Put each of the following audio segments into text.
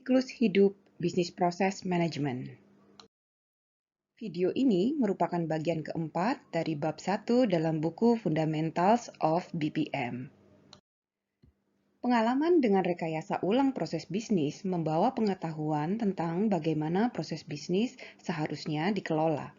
Siklus hidup bisnis proses manajemen. Video ini merupakan bagian keempat dari bab 1 dalam buku Fundamentals of BPM. Pengalaman dengan rekayasa ulang proses bisnis membawa pengetahuan tentang bagaimana proses bisnis seharusnya dikelola.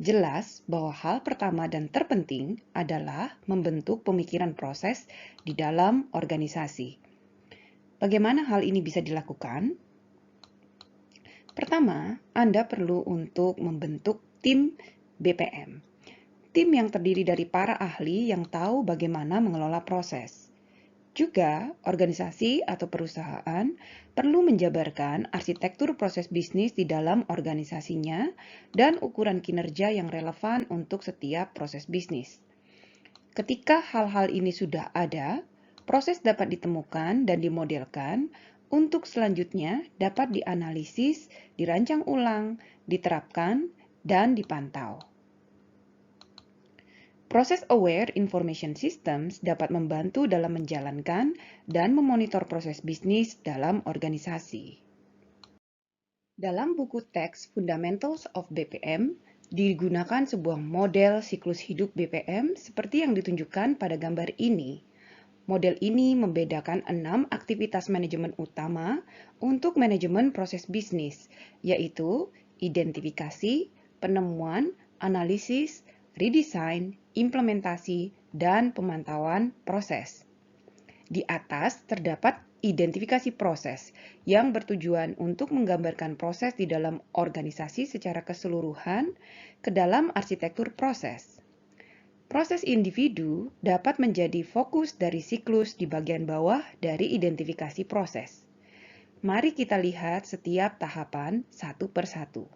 Jelas bahwa hal pertama dan terpenting adalah membentuk pemikiran proses di dalam organisasi. Bagaimana hal ini bisa dilakukan? Pertama, Anda perlu untuk membentuk tim BPM. Tim yang terdiri dari para ahli yang tahu bagaimana mengelola proses. Juga, organisasi atau perusahaan perlu menjabarkan arsitektur proses bisnis di dalam organisasinya dan ukuran kinerja yang relevan untuk setiap proses bisnis. Ketika hal-hal ini sudah ada, proses dapat ditemukan dan dimodelkan untuk selanjutnya dapat dianalisis, dirancang ulang, diterapkan, dan dipantau. Proses Aware Information Systems dapat membantu dalam menjalankan dan memonitor proses bisnis dalam organisasi. Dalam buku teks Fundamentals of BPM, digunakan sebuah model siklus hidup BPM seperti yang ditunjukkan pada gambar ini. Model ini membedakan 6 aktivitas manajemen utama untuk manajemen proses bisnis, yaitu identifikasi, penemuan, analisis, redesign, implementasi, dan pemantauan proses. Di atas terdapat identifikasi proses yang bertujuan untuk menggambarkan proses di dalam organisasi secara keseluruhan ke dalam arsitektur proses. Proses individu dapat menjadi fokus dari siklus di bagian bawah dari identifikasi proses. Mari kita lihat setiap tahapan satu persatu.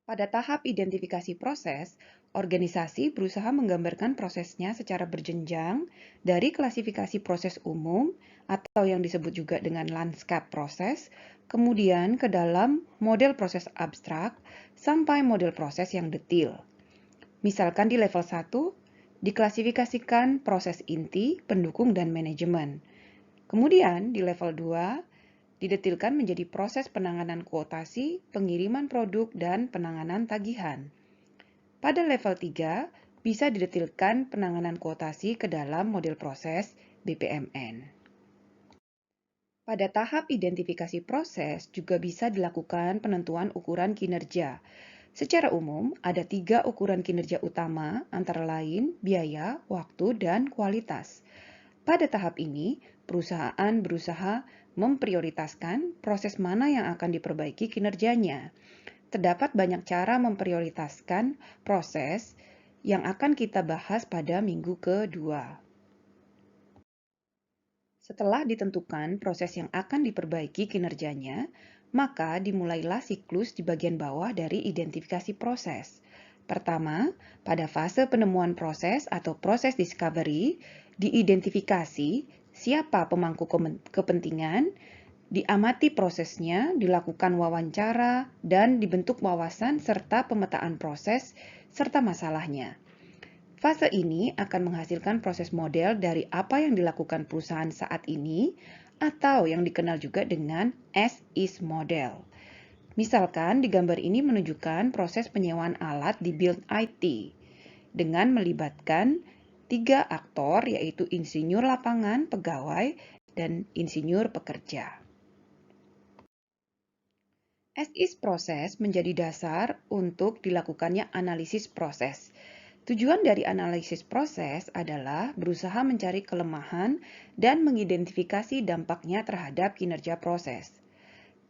Pada tahap identifikasi proses, organisasi berusaha menggambarkan prosesnya secara berjenjang dari klasifikasi proses umum atau yang disebut juga dengan lanskap proses, kemudian ke dalam model proses abstrak sampai model proses yang detil. Misalkan di level 1, diklasifikasikan proses inti, pendukung, dan manajemen. Kemudian di level 2, didetilkan menjadi proses penanganan kuotasi, pengiriman produk, dan penanganan tagihan. Pada level 3, bisa didetilkan penanganan kuotasi ke dalam model proses BPMN. Pada tahap identifikasi proses juga bisa dilakukan penentuan ukuran kinerja. Secara umum, ada 3 ukuran kinerja utama, antara lain biaya, waktu, dan kualitas. Pada tahap ini, perusahaan berusaha memprioritaskan proses mana yang akan diperbaiki kinerjanya. Terdapat banyak cara memprioritaskan proses yang akan kita bahas pada minggu kedua. Setelah ditentukan proses yang akan diperbaiki kinerjanya, maka dimulailah siklus di bagian bawah dari identifikasi proses. Pertama, pada fase penemuan proses atau proses discovery, diidentifikasi siapa pemangku kepentingan, diamati prosesnya, dilakukan wawancara, dan dibentuk wawasan serta pemetaan proses serta masalahnya. Fase ini akan menghasilkan proses model dari apa yang dilakukan perusahaan saat ini atau yang dikenal juga dengan as-is model. Misalkan di gambar ini menunjukkan proses penyewaan alat di Build IT dengan melibatkan 3 aktor yaitu insinyur lapangan, pegawai, dan insinyur pekerja. As-is proses menjadi dasar untuk dilakukannya analisis proses. Tujuan dari analisis proses adalah berusaha mencari kelemahan dan mengidentifikasi dampaknya terhadap kinerja proses.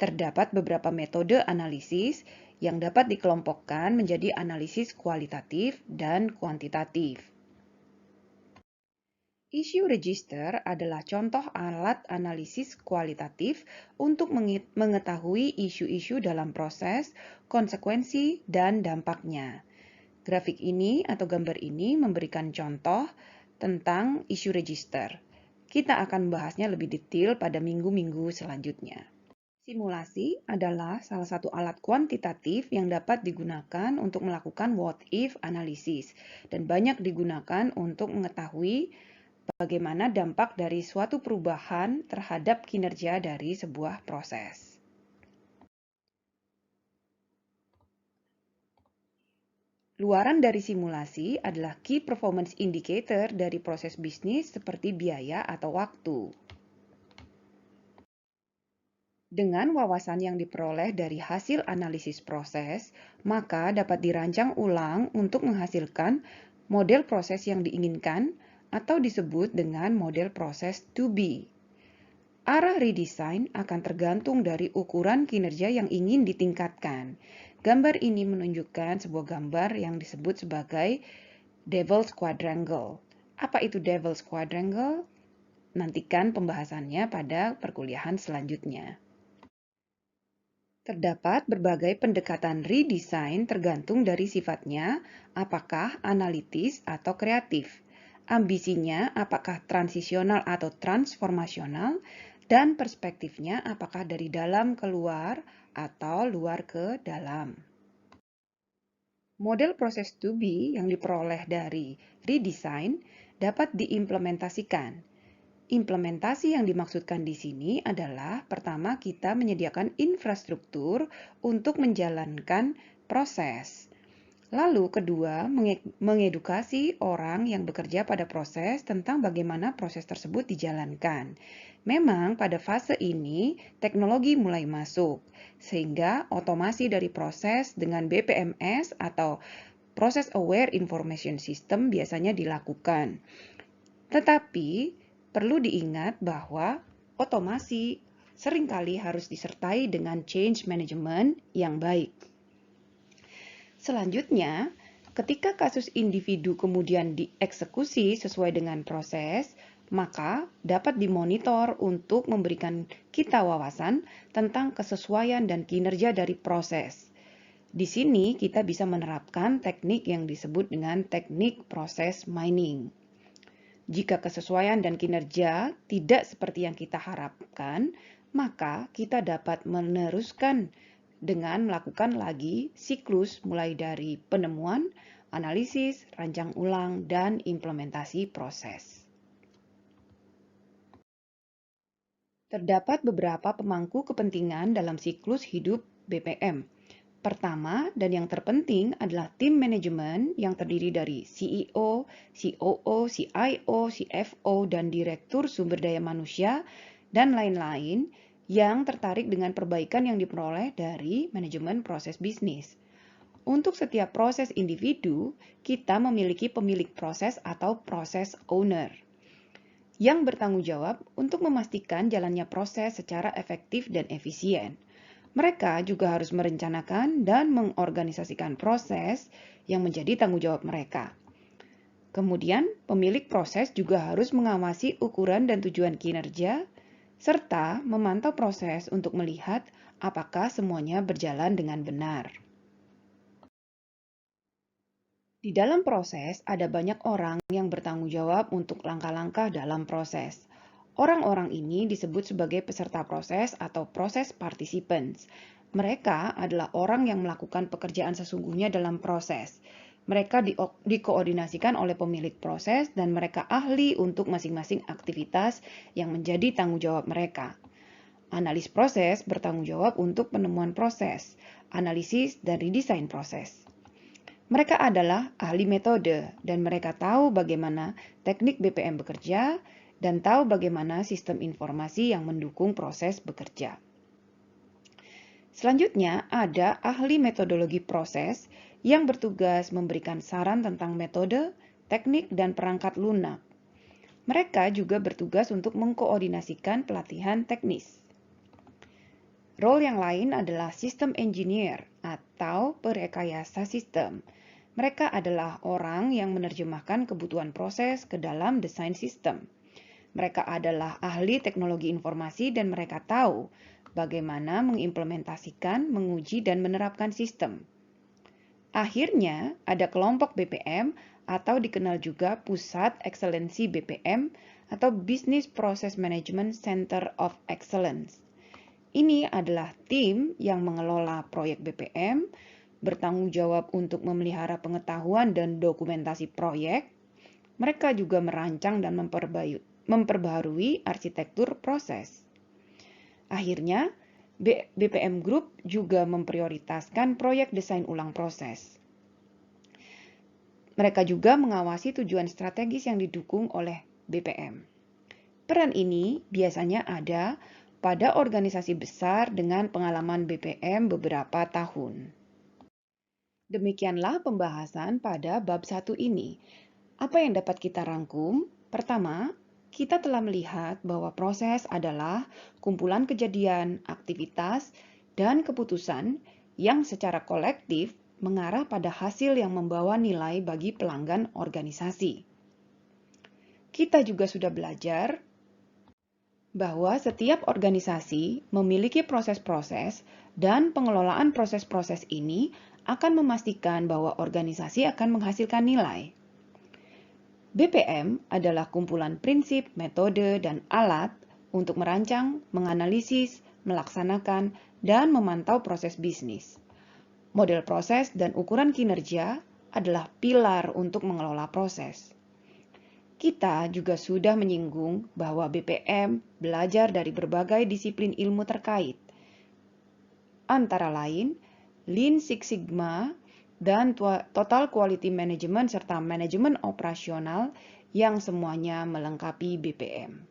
Terdapat beberapa metode analisis yang dapat dikelompokkan menjadi analisis kualitatif dan kuantitatif. Issue register adalah contoh alat analisis kualitatif untuk mengetahui isu-isu dalam proses, konsekuensi, dan dampaknya. Grafik ini atau gambar ini memberikan contoh tentang isu register. Kita akan membahasnya lebih detail pada minggu-minggu selanjutnya. Simulasi adalah salah satu alat kuantitatif yang dapat digunakan untuk melakukan what if analisis dan banyak digunakan untuk mengetahui bagaimana dampak dari suatu perubahan terhadap kinerja dari sebuah proses. Luaran dari simulasi adalah key performance indicator dari proses bisnis seperti biaya atau waktu. Dengan wawasan yang diperoleh dari hasil analisis proses, maka dapat dirancang ulang untuk menghasilkan model proses yang diinginkan atau disebut dengan model proses to be. Arah redesign akan tergantung dari ukuran kinerja yang ingin ditingkatkan. Gambar ini menunjukkan sebuah gambar yang disebut sebagai Devil's Quadrangle. Apa itu Devil's Quadrangle? Nantikan pembahasannya pada perkuliahan selanjutnya. Terdapat berbagai pendekatan redesign tergantung dari sifatnya, apakah analitis atau kreatif. Ambisinya apakah transisional atau transformasional, dan perspektifnya apakah dari dalam keluar atau luar ke dalam. Model proses to be yang diperoleh dari redesign dapat diimplementasikan. Implementasi yang dimaksudkan di sini adalah pertama kita menyediakan infrastruktur untuk menjalankan proses. Lalu kedua, mengedukasi orang yang bekerja pada proses tentang bagaimana proses tersebut dijalankan. Memang pada fase ini teknologi mulai masuk, sehingga otomasi dari proses dengan BPMS atau Process Aware Information System biasanya dilakukan. Tetapi perlu diingat bahwa otomasi seringkali harus disertai dengan change management yang baik. Selanjutnya, ketika kasus individu kemudian dieksekusi sesuai dengan proses, maka dapat dimonitor untuk memberikan kita wawasan tentang kesesuaian dan kinerja dari proses. Di sini kita bisa menerapkan teknik yang disebut dengan teknik proses mining. Jika kesesuaian dan kinerja tidak seperti yang kita harapkan, maka kita dapat meneruskan dengan melakukan lagi siklus mulai dari penemuan, analisis, rancang ulang, dan implementasi proses. Terdapat beberapa pemangku kepentingan dalam siklus hidup BPM. Pertama dan yang terpenting adalah tim manajemen yang terdiri dari CEO, COO, CIO, CFO, dan Direktur Sumber Daya Manusia, dan lain-lain yang tertarik dengan perbaikan yang diperoleh dari manajemen proses bisnis. Untuk setiap proses individu, kita memiliki pemilik proses atau process owner yang bertanggung jawab untuk memastikan jalannya proses secara efektif dan efisien. Mereka juga harus merencanakan dan mengorganisasikan proses yang menjadi tanggung jawab mereka. Kemudian, pemilik proses juga harus mengawasi ukuran dan tujuan kinerja, serta memantau proses untuk melihat apakah semuanya berjalan dengan benar. Di dalam proses, ada banyak orang yang bertanggung jawab untuk langkah-langkah dalam proses. Orang-orang ini disebut sebagai peserta proses atau proses participants. Mereka adalah orang yang melakukan pekerjaan sesungguhnya dalam proses. Mereka dikoordinasikan oleh pemilik proses dan mereka ahli untuk masing-masing aktivitas yang menjadi tanggung jawab mereka. Analis proses bertanggung jawab untuk penemuan proses, analisis, dan redesign proses. Mereka adalah ahli metode dan mereka tahu bagaimana teknik BPM bekerja dan tahu bagaimana sistem informasi yang mendukung proses bekerja. Selanjutnya ada ahli metodologi proses yang bertugas memberikan saran tentang metode, teknik, dan perangkat lunak. Mereka juga bertugas untuk mengkoordinasikan pelatihan teknis. Role yang lain adalah sistem engineer atau perekayasa sistem. Mereka adalah orang yang menerjemahkan kebutuhan proses ke dalam desain sistem. Mereka adalah ahli teknologi informasi dan mereka tahu bagaimana mengimplementasikan, menguji, dan menerapkan sistem. Akhirnya, ada kelompok BPM atau dikenal juga Pusat Ekselensi BPM atau Business Process Management Center of Excellence. Ini adalah tim yang mengelola proyek BPM, bertanggung jawab untuk memelihara pengetahuan dan dokumentasi proyek, Mereka juga merancang dan memperbaharui arsitektur proses. Akhirnya, BPM Group juga memprioritaskan proyek desain ulang proses. Mereka juga mengawasi tujuan strategis yang didukung oleh BPM. Peran ini biasanya ada pada organisasi besar dengan pengalaman BPM beberapa tahun. Demikianlah pembahasan pada bab 1 ini. Apa yang dapat kita rangkum? Pertama, kita telah melihat bahwa proses adalah kumpulan kejadian, aktivitas, dan keputusan yang secara kolektif mengarah pada hasil yang membawa nilai bagi pelanggan organisasi. Kita juga sudah belajar bahwa setiap organisasi memiliki proses-proses dan pengelolaan proses-proses ini akan memastikan bahwa organisasi akan menghasilkan nilai. BPM adalah kumpulan prinsip, metode, dan alat untuk merancang, menganalisis, melaksanakan, dan memantau proses bisnis. Model proses dan ukuran kinerja adalah pilar untuk mengelola proses. Kita juga sudah menyinggung bahwa BPM belajar dari berbagai disiplin ilmu terkait, antara lain Lean Six Sigma dan Total Quality Management serta manajemen operasional yang semuanya melengkapi BPM.